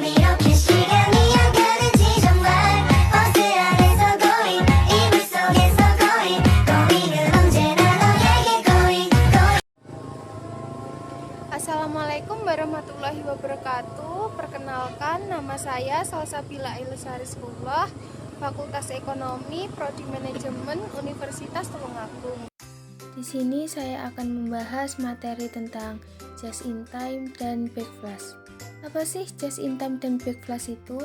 밤 이렇게 시간이 안 가는지 정말 버스 안에서 고잉 이불 속에서 고잉은 언제나 너에게 고잉. Assalamualaikum warahmatullahi wabarakatuh. Perkenalkan, nama saya Salsabila Ailusariskullah, Fakultas Ekonomi, Prodi Manajemen, Universitas Tulungagung. Di sini saya akan membahas materi tentang just in time dan back flash. Apa sih just in time dan back flash itu?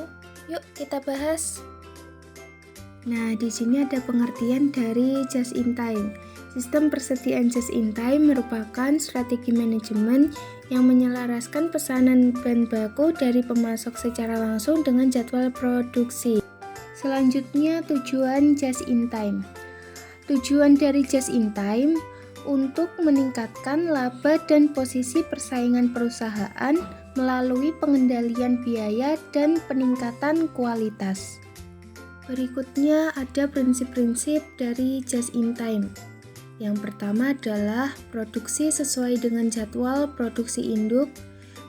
Yuk kita bahas. Nah, di sini ada pengertian dari just in time. Sistem persediaan just in time merupakan strategi manajemen yang menyelaraskan pesanan bahan baku dari pemasok secara langsung dengan jadwal produksi. Selanjutnya, tujuan just in time. Tujuan dari just in time untuk meningkatkan laba dan posisi persaingan perusahaan melalui pengendalian biaya dan peningkatan kualitas. Berikutnya ada prinsip-prinsip dari just in time. Yang pertama adalah produksi sesuai dengan jadwal produksi induk.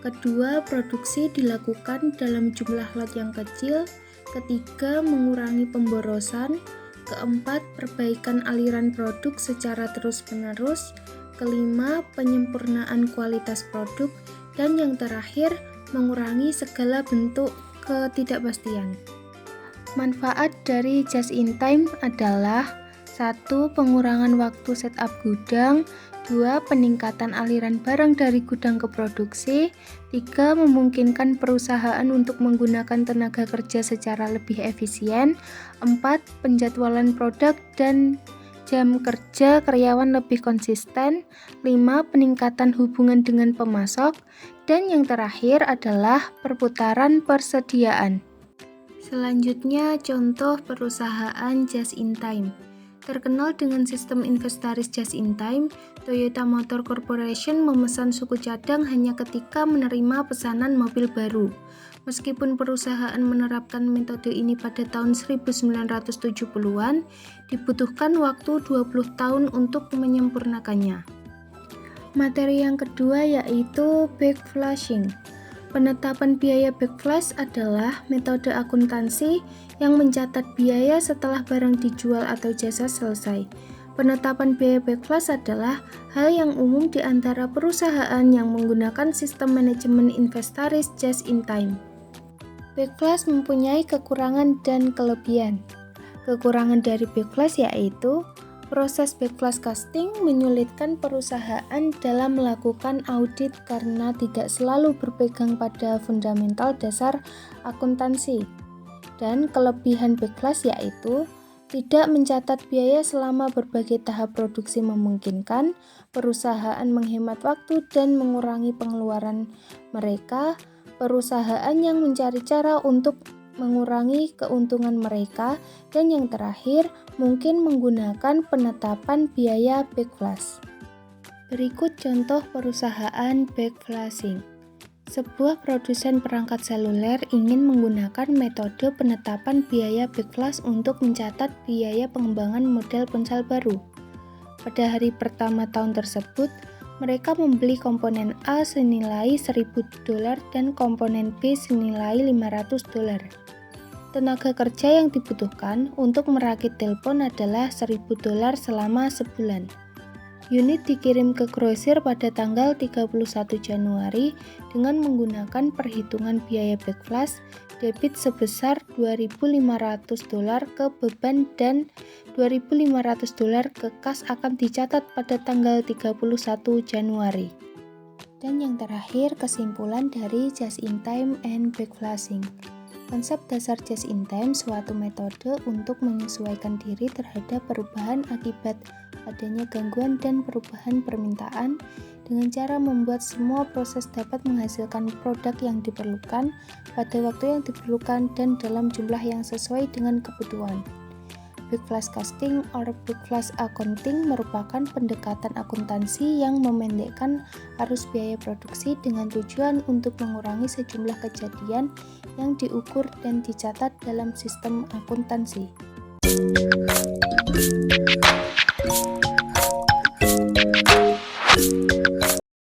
Kedua, produksi dilakukan dalam jumlah lot yang kecil. Ketiga, mengurangi pemborosan. Keempat, perbaikan aliran produk secara terus-menerus. Kelima, penyempurnaan kualitas produk. Dan yang terakhir, mengurangi segala bentuk ketidakpastian. Manfaat dari just in time adalah 1. Pengurangan waktu setup gudang. 2. Peningkatan aliran barang dari gudang ke produksi. 3. Memungkinkan perusahaan untuk menggunakan tenaga kerja secara lebih efisien. 4. Penjadwalan produk dan jam kerja karyawan lebih konsisten. 5. Peningkatan hubungan dengan pemasok. Dan yang terakhir adalah perputaran persediaan. Selanjutnya, contoh perusahaan just in time. Terkenal dengan sistem inventaris just in time, Toyota Motor Corporation memesan suku cadang hanya ketika menerima pesanan mobil baru. Meskipun perusahaan menerapkan metode ini pada tahun 1970-an, dibutuhkan waktu 20 tahun untuk menyempurnakannya. Materi yang kedua yaitu backflashing. Penetapan biaya backflash adalah metode akuntansi yang mencatat biaya setelah barang dijual atau jasa selesai. Penetapan biaya backflash adalah hal yang umum di antara perusahaan yang menggunakan sistem manajemen inventaris just in time. Backflash mempunyai kekurangan dan kelebihan. Kekurangan dari backflash yaitu proses backflash costing menyulitkan perusahaan dalam melakukan audit karena tidak selalu berpegang pada fundamental dasar akuntansi. Dan kelebihan backflash yaitu tidak mencatat biaya selama berbagai tahap produksi memungkinkan perusahaan menghemat waktu dan mengurangi pengeluaran mereka. Perusahaan yang mencari cara untuk mengurangi keuntungan mereka, dan yang terakhir mungkin menggunakan penetapan biaya backflash. Berikut contoh perusahaan backflashing. Sebuah produsen perangkat seluler ingin menggunakan metode penetapan biaya backflash untuk mencatat biaya pengembangan model ponsel baru. Pada hari pertama tahun tersebut, mereka membeli komponen A senilai $1.000 dan komponen B senilai $500. Tenaga kerja yang dibutuhkan untuk merakit telepon adalah $1.000 selama sebulan. Unit dikirim ke grosir pada tanggal 31 Januari dengan menggunakan perhitungan biaya backflash, debit sebesar $2.500 ke beban dan $2.500 ke kas akan dicatat pada tanggal 31 Januari. Dan yang terakhir, kesimpulan dari just in time and backflashing. Konsep dasar just in time suatu metode untuk menyesuaikan diri terhadap perubahan akibat adanya gangguan dan perubahan permintaan dengan cara membuat semua proses dapat menghasilkan produk yang diperlukan pada waktu yang diperlukan dan dalam jumlah yang sesuai dengan kebutuhan. Backflash costing or backflash accounting merupakan pendekatan akuntansi yang memendekkan arus biaya produksi dengan tujuan untuk mengurangi sejumlah kejadian yang diukur dan dicatat dalam sistem akuntansi.